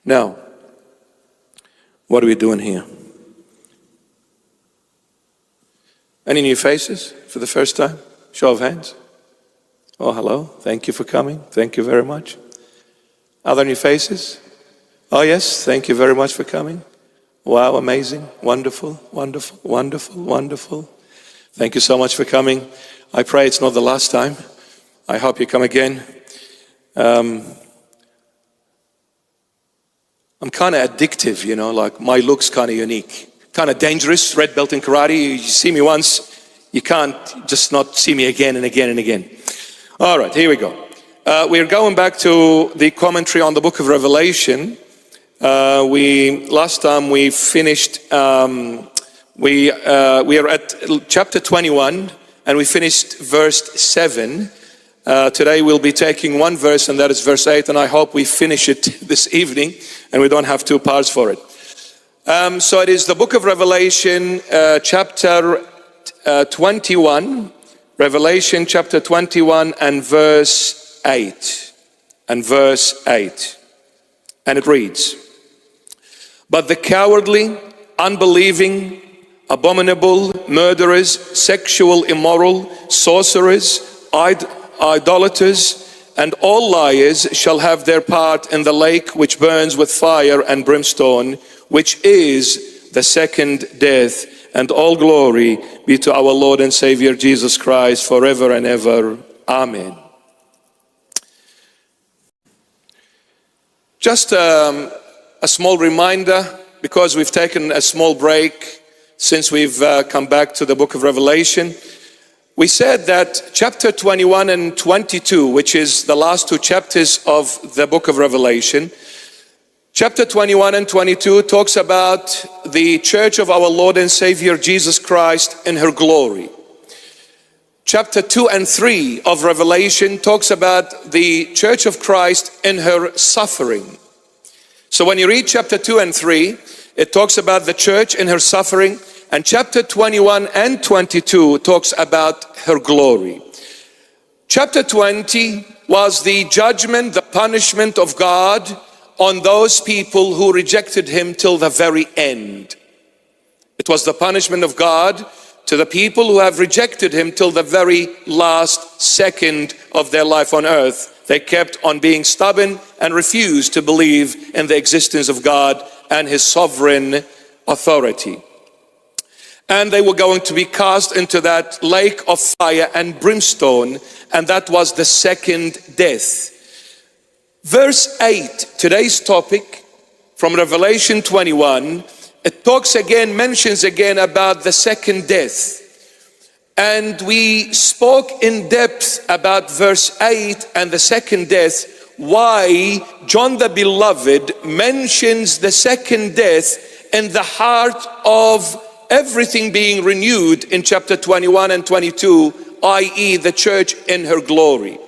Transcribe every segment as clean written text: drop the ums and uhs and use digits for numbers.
Now, what are we doing here? Any new faces for the first time? Show of hands. Oh, hello. Thank you for coming. Thank you very much. Other new faces? Oh, yes. Thank you very much for coming. Wow, amazing. Wonderful, wonderful, wonderful, wonderful. Thank you so much for coming. I pray it's not the last time. I hope you come again. I'm kind of addictive, you know, like my look's kind of unique. Kind of dangerous, red belt in karate. You see me once, you can't just not see me again and again and again. All right, here we go. We're going back to the commentary on the book of Revelation. Last time we finished, we are at chapter 21 and we finished verse 7. Today we'll be taking one verse, and that is verse 8, and I hope we finish it this evening and we don't have two parts for it. So it is the book of Revelation, chapter 21, Revelation chapter 21 and verse 8. And verse 8. And it reads, "But the cowardly, unbelieving, abominable, murderers, sexual immoral, sorcerers, idolaters, and all liars shall have their part in the lake which burns with fire and brimstone, which is the second death. And all glory be to our Lord and Savior Jesus Christ forever and ever. Amen." Just a small reminder, because we've taken a small break since we've come back to the book of Revelation. We said that chapter 21 and 22, which is the last two chapters of the book of Revelation, chapter 21 and 22 talks about the church of our Lord and Savior Jesus Christ in her glory. Chapter 2 and 3 of Revelation talks about the church of Christ in her suffering. So when you read chapter 2 and 3, it talks about the church in her suffering, and chapter 21 and 22 talks about her glory. Chapter 20 was the judgment, the punishment of God on those people who rejected Him till the very end. It was the punishment of God to the people who have rejected Him till the very last second of their life on earth. They kept on being stubborn and refused to believe in the existence of God and His sovereign authority. And they were going to be cast into that lake of fire and brimstone, and that was the second death. Verse 8, today's topic from Revelation 21, it talks again, mentions again about the second death. And we spoke in depth about verse 8 and the second death, why John the Beloved mentions the second death in the heart of everything being renewed in chapter 21 and 22, i.e. the church in her glory.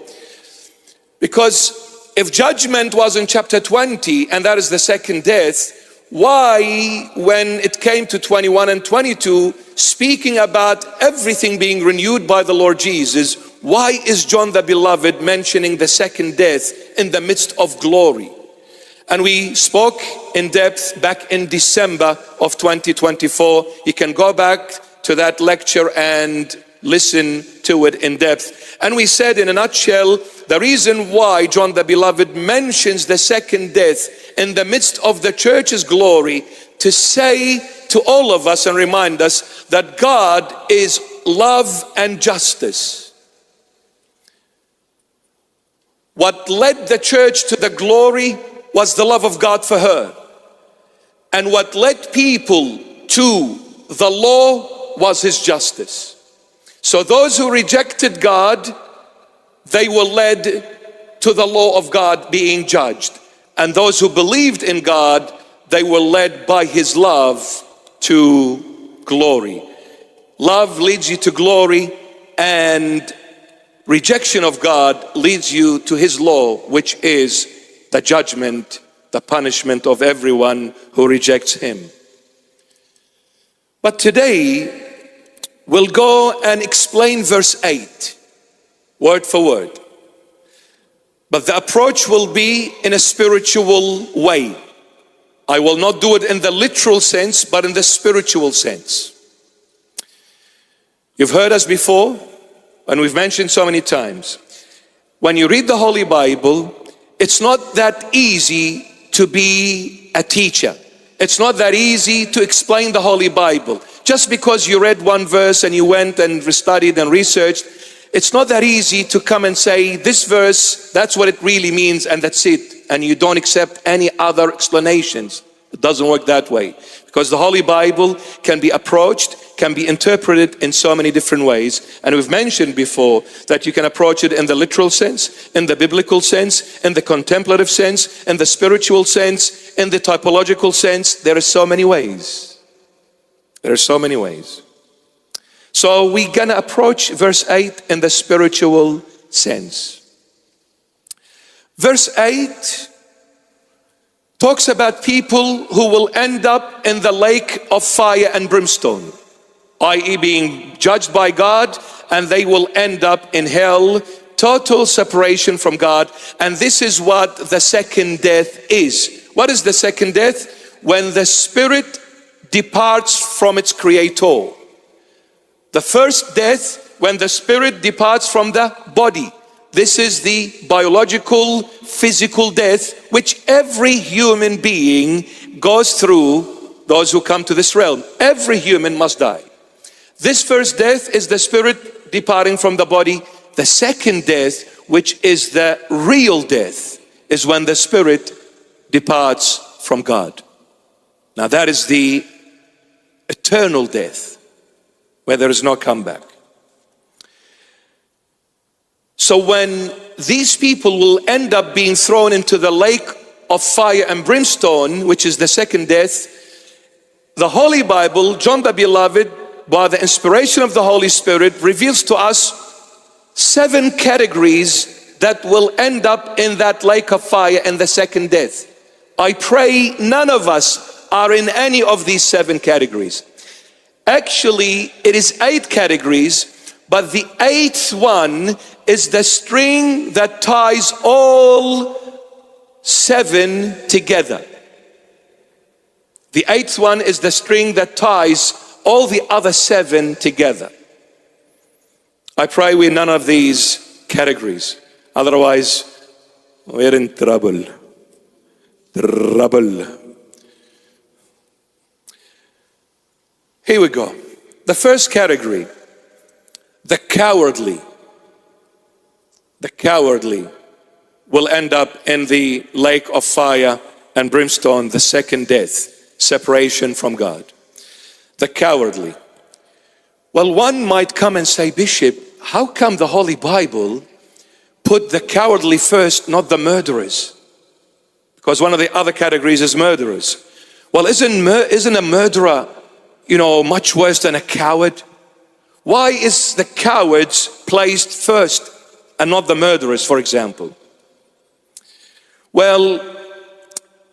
Because if judgment was in chapter 20, and that is the second death, why, when it came to 21 and 22, speaking about everything being renewed by the Lord Jesus, why is John the Beloved mentioning the second death in the midst of glory? And we spoke in depth back in December of 2024. You can go back to that lecture and listen to it in depth. And we said in a nutshell, the reason why John the Beloved mentions the second death in the midst of the church's glory, to say to all of us and remind us that God is love and justice. What led the church to the glory was the love of God for her. And what led people to the law was His justice. So those who rejected God, they were led to the law of God being judged. And those who believed in God, they were led by His love to glory. Love leads you to glory, and rejection of God leads you to His law, which is the judgment, the punishment of everyone who rejects Him. But today, we'll go and explain verse 8, word for word. But the approach will be in a spiritual way. I will not do it in the literal sense, but in the spiritual sense. You've heard us before, and we've mentioned so many times. When you read the Holy Bible, it's not that easy to be a teacher. It's not that easy to explain the Holy Bible. Just because you read one verse and you went and studied and researched, it's not that easy to come and say, this verse, that's what it really means, and that's it. And you don't accept any other explanations. It doesn't work that way. Because the Holy Bible can be approached, can be interpreted in so many different ways. And we've mentioned before that you can approach it in the literal sense, in the biblical sense, in the contemplative sense, in the spiritual sense, in the typological sense. There are so many ways. There are so many ways. So we're going to approach verse 8 in the spiritual sense. Verse 8 talks about people who will end up in the lake of fire and brimstone, i.e. being judged by God, and they will end up in hell, total separation from God. And this is what the second death is. What is the second death? When the spirit departs from its creator. The first death, when the spirit departs from the body. This is the biological, physical death which every human being goes through, those who come to this realm. Every human must die. This first death is the spirit departing from the body. The second death, which is the real death, is when the spirit departs from God. Now that is the eternal death, where there is no comeback. So when these people will end up being thrown into the lake of fire and brimstone, which is the second death, the Holy Bible, John the Beloved, by the inspiration of the Holy Spirit, reveals to us 7 categories that will end up in that lake of fire and the second death. I pray none of us are in any of these 7 categories. Actually, it is 8 categories, but the 8th one is the string that ties all 7 together. The 8th one is the string that ties all the other 7 together. I pray we're none of these categories. Otherwise, we're in trouble. Trouble. Here we go. The first category, the cowardly. The cowardly will end up in the lake of fire and brimstone, the second death, separation from God. The cowardly. Well, one might come and say, Bishop, how come the Holy Bible put the cowardly first, not the murderers? Because one of the other categories is murderers. Well, isn't a murderer, much worse than a coward? Why is the cowards placed first and not the murderers, for example? Well,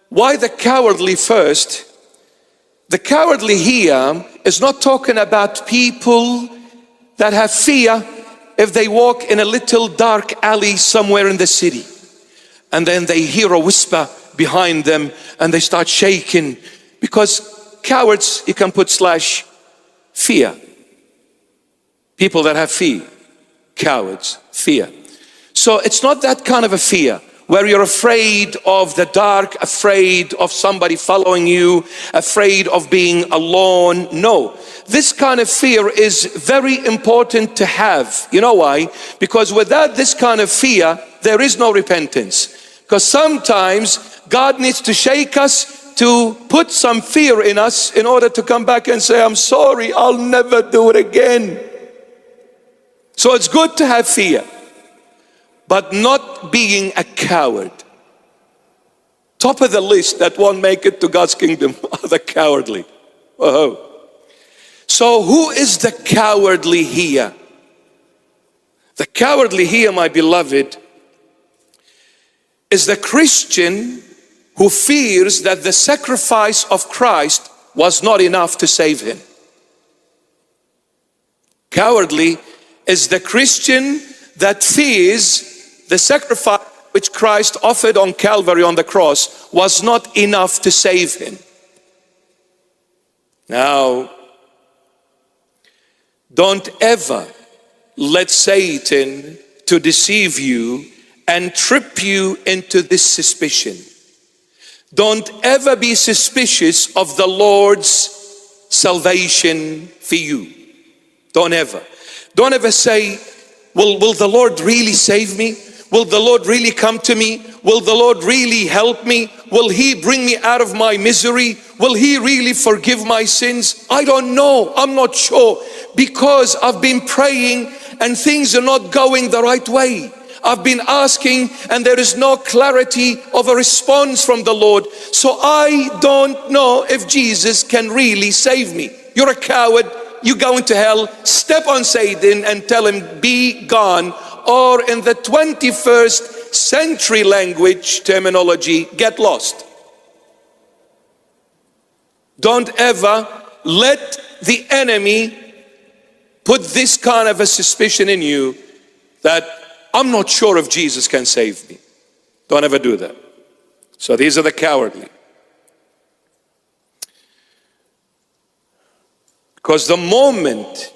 why the cowardly first? The cowardly here is not talking about people that have fear if they walk in a little dark alley somewhere in the city, and then they hear a whisper behind them and they start shaking. Because cowards, you can put / fear. People that have fear. Cowards, fear. So it's not that kind of a fear where you're afraid of the dark, afraid of somebody following you, afraid of being alone. No, this kind of fear is very important to have. You know why? Because without this kind of fear, there is no repentance. Because sometimes God needs to shake us to put some fear in us in order to come back and say, I'm sorry, I'll never do it again. So it's good to have fear, but not being a coward. Top of the list that won't make it to God's kingdom are the cowardly. Oh. So who is the cowardly here? The cowardly here, my beloved, is the Christian who fears that the sacrifice of Christ was not enough to save him. Cowardly is the Christian that fears the sacrifice which Christ offered on Calvary on the cross was not enough to save him. Now, don't ever let Satan to deceive you and trip you into this suspicion. Don't ever be suspicious of the Lord's salvation for you. Don't ever. Don't ever say, will the Lord really save me? Will the Lord really come to me? Will the Lord really help me? Will He bring me out of my misery? Will He really forgive my sins? I don't know. I'm not sure, because I've been praying and things are not going the right way. I've been asking and there is no clarity of a response from the Lord. So I don't know if Jesus can really save me. You're a coward. You go into hell. Step on Satan and tell him, be gone. Or in the 21st century language terminology, get lost. Don't ever let the enemy put this kind of a suspicion in you that I'm not sure if Jesus can save me. Don't ever do that. So these are the cowardly. Because the moment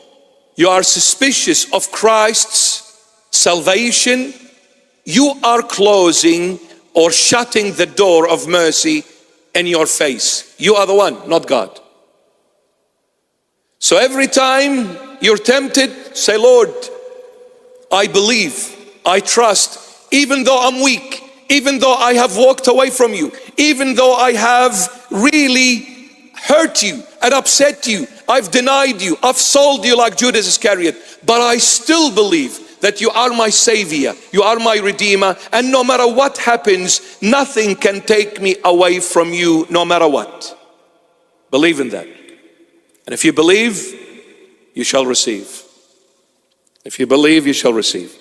you are suspicious of Christ's salvation, you are closing or shutting the door of mercy in your face. You are the one, not God. So every time you're tempted, say, Lord, I believe, I trust, even though I'm weak, even though I have walked away from you, even though I have really hurt you and upset you, I've denied you, I've sold you like Judas Iscariot, but I still believe that you are my Savior, you are my Redeemer, and no matter what happens, nothing can take me away from you, no matter what. Believe in that. And if you believe, you shall receive. If you believe, you shall receive.